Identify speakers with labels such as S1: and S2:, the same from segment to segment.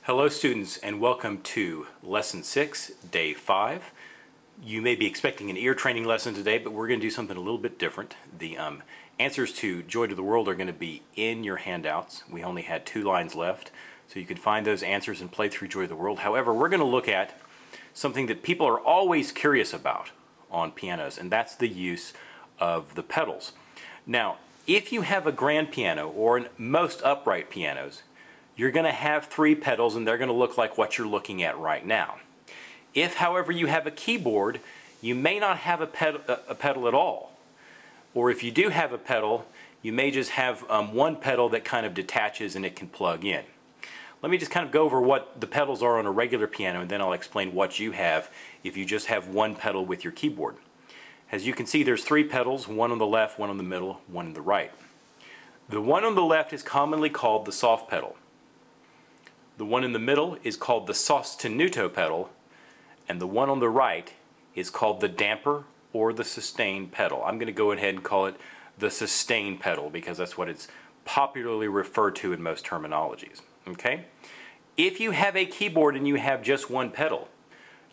S1: Hello students, and welcome to Lesson 6, Day 5. You may be expecting an ear training lesson today, but we're going to do something a little bit different. The answers to Joy to the World are going to be in your handouts. We only had 2 lines left, so you can find those answers and play through Joy to the World. However, we're going to look at something that people are always curious about on pianos, and that's the use of the pedals. Now, if you have a grand piano or most upright pianos, you're going to have 3 pedals and they're going to look like what you're looking at right now. If, however, you have a keyboard, you may not have a pedal at all. Or if you do have a pedal, you may just have one pedal that kind of detaches and it can plug in. Let me just kind of go over what the pedals are on a regular piano, and then I'll explain what you have if you just have one pedal with your keyboard. As you can see, there's 3 pedals, one on the left, one on the middle, one on the right. The one on the left is commonly called the soft pedal. The one in the middle is called the sostenuto pedal, and the one on the right is called the damper or the sustain pedal. I'm going to go ahead and call it the sustain pedal because that's what it's popularly referred to in most terminologies. Okay? If you have a keyboard and you have just one pedal,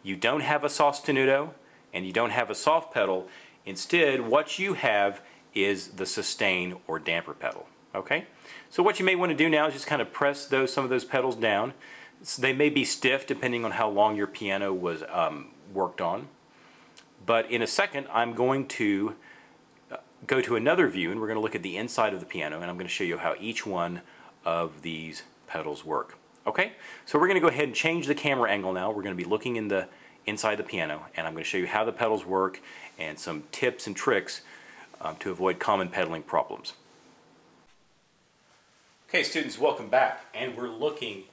S1: you don't have a sostenuto and you don't have a soft pedal. Instead, what you have is the sustain or damper pedal. Okay? So what you may want to do now is just kind of press some of those pedals down. So they may be stiff depending on how long your piano was worked on. But in a second, I'm going to go to another view, and we're going to look at the inside of the piano, and I'm going to show you how each one of these pedals work. Okay? So we're going to go ahead and change the camera angle now. We're going to be looking inside the piano, and I'm going to show you how the pedals work and some tips and tricks to avoid common pedaling problems. Okay, students, welcome back, and we're looking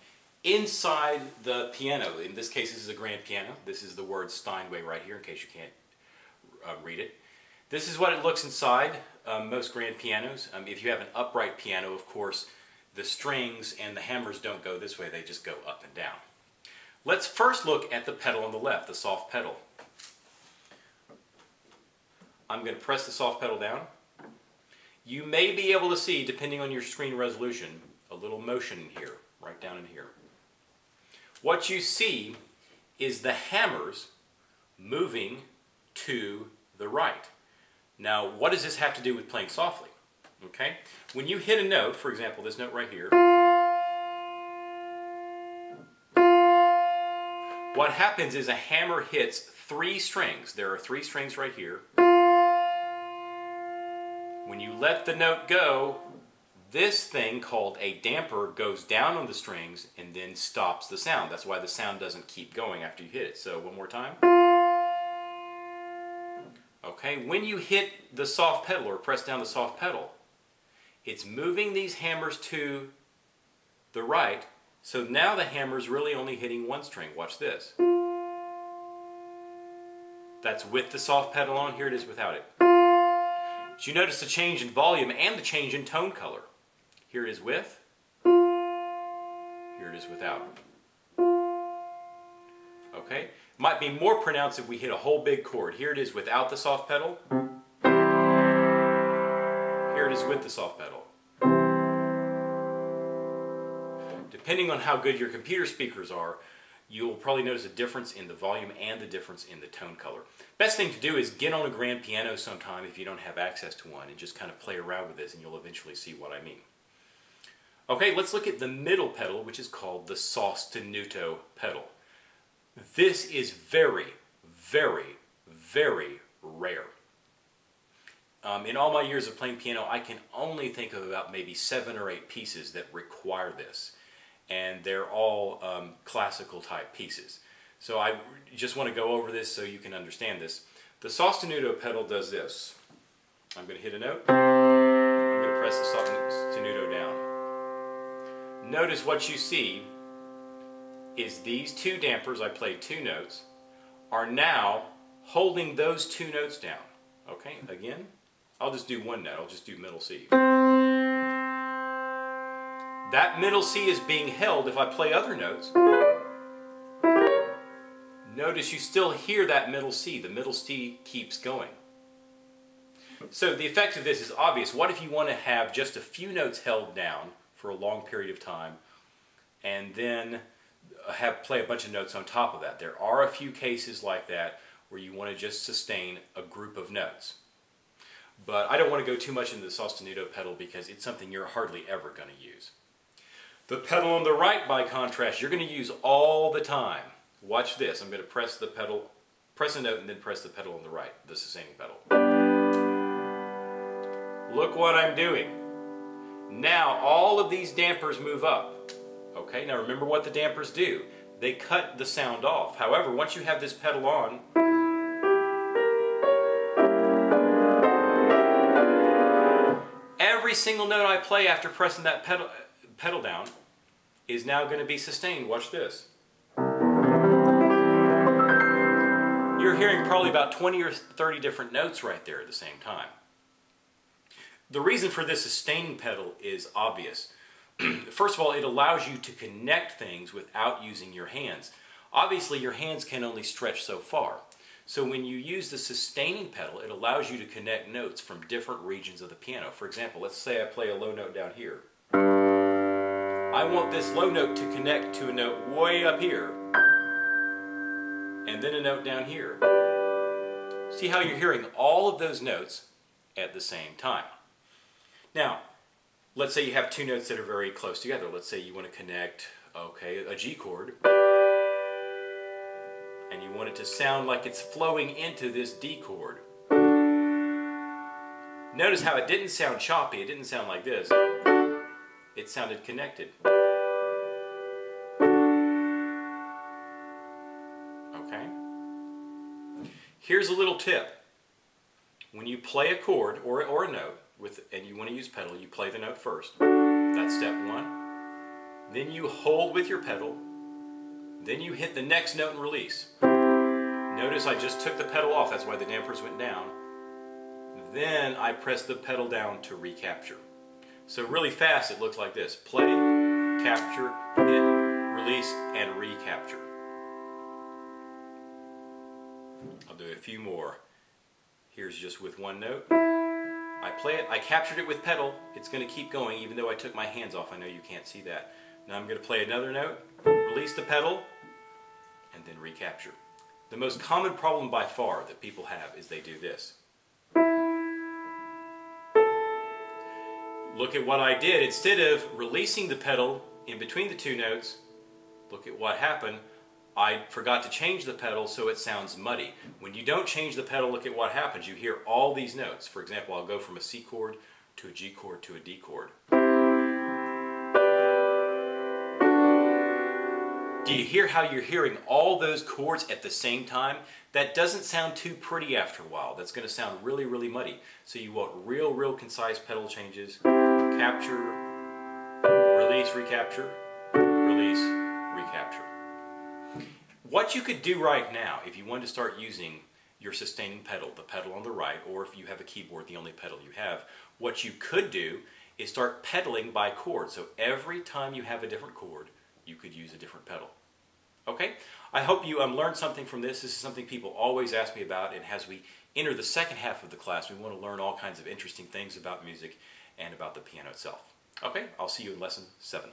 S1: inside the piano. In this case, this is a grand piano. This is the word Steinway right here, in case you can't read it. This is what it looks inside most grand pianos. If you have an upright piano, of course, the strings and the hammers don't go this way, they just go up and down. Let's first look at the pedal on the left, the soft pedal. I'm going to press the soft pedal down. You may be able to see, depending on your screen resolution, a little motion in here, right down in here. What you see is the hammers moving to the right. Now, what does this have to do with playing softly? Okay? When you hit a note, for example, this note right here, what happens is a hammer hits 3 strings. There are 3 strings right here. When you let the note go, this thing called a damper goes down on the strings and then stops the sound. That's why the sound doesn't keep going after you hit it. So one more time. Okay, when you hit the soft pedal or press down the soft pedal, it's moving these hammers to the right. So now the hammer's really only hitting one string. Watch this. That's with the soft pedal on. Here it is without it. So you notice the change in volume and the change in tone color. Here it is with, here it is without. Okay? It might be more pronounced if we hit a whole big chord. Here it is without the soft pedal. Here it is with the soft pedal. Depending on how good your computer speakers are, you'll probably notice a difference in the volume and the difference in the tone color. Best thing to do is get on a grand piano sometime if you don't have access to one and just kind of play around with this, and you'll eventually see what I mean. Okay, let's look at the middle pedal, which is called the sostenuto pedal. This is very, very, very rare. In all my years of playing piano, I can only think of about maybe 7 or 8 pieces that require this. And they're all classical type pieces. So I just want to go over this so you can understand this. The sostenuto pedal does this. I'm going to hit a note. I'm going to press the sostenuto down. Notice what you see is these 2 dampers, I played 2 notes, are now holding those 2 notes down. Okay, again, I'll just do one note. I'll just do middle C. That middle C is being held if I play other notes. Notice you still hear that middle C. The middle C keeps going. So the effect of this is obvious. What if you want to have just a few notes held down for a long period of time, and then play a bunch of notes on top of that. There are a few cases like that where you want to just sustain a group of notes. But I don't want to go too much into the sostenuto pedal because it's something you're hardly ever going to use. The pedal on the right, by contrast, you're going to use all the time. Watch this. I'm going to press the pedal, press a note and then press the pedal on the right, the sustaining pedal. Look what I'm doing. Now all of these dampers move up. Okay, now remember what the dampers do. They cut the sound off. However, once you have this pedal on, every single note I play after pressing that pedal down is now going to be sustained. Watch this. You're hearing probably about 20 or 30 different notes right there at the same time. The reason for this sustaining pedal is obvious. First of all, it allows you to connect things without using your hands. Obviously, your hands can only stretch so far. So when you use the sustaining pedal, it allows you to connect notes from different regions of the piano. For example, let's say I play a low note down here. I want this low note to connect to a note way up here, and then a note down here. See how you're hearing all of those notes at the same time. Now, let's say you have two notes that are very close together. Let's say you want to connect, okay, a G chord, and you want it to sound like it's flowing into this D chord. Notice how it didn't sound choppy. It didn't sound like this. It sounded connected. Okay? Here's a little tip. When you play a chord or a note, and you want to use pedal, you play the note first. That's step one. Then you hold with your pedal. Then you hit the next note and release. Notice I just took the pedal off. That's why the dampers went down. Then I press the pedal down to recapture. So really fast it looks like this. Play, capture, hit, release, and recapture. I'll do a few more. Here's just with one note. I play it, I captured it with pedal. It's going to keep going even though I took my hands off. I know you can't see that. Now I'm going to play another note, release the pedal, and then recapture. The most common problem by far that people have is they do this. Look at what I did. Instead of releasing the pedal in between the two notes, look at what happened. I forgot to change the pedal so it sounds muddy. When you don't change the pedal, look at what happens. You hear all these notes. For example, I'll go from a C chord to a G chord to a D chord. Do you hear how you're hearing all those chords at the same time? That doesn't sound too pretty after a while. That's going to sound really, really muddy. So you want real concise pedal changes. Capture, release, recapture, release, recapture. What you could do right now, if you want to start using your sustaining pedal, the pedal on the right, or if you have a keyboard, the only pedal you have, what you could do is start pedaling by chord. So every time you have a different chord, you could use a different pedal. Okay? I hope you learned something from this. This is something people always ask me about, and as we enter the second half of the class, we want to learn all kinds of interesting things about music and about the piano itself. Okay? I'll see you in lesson 7.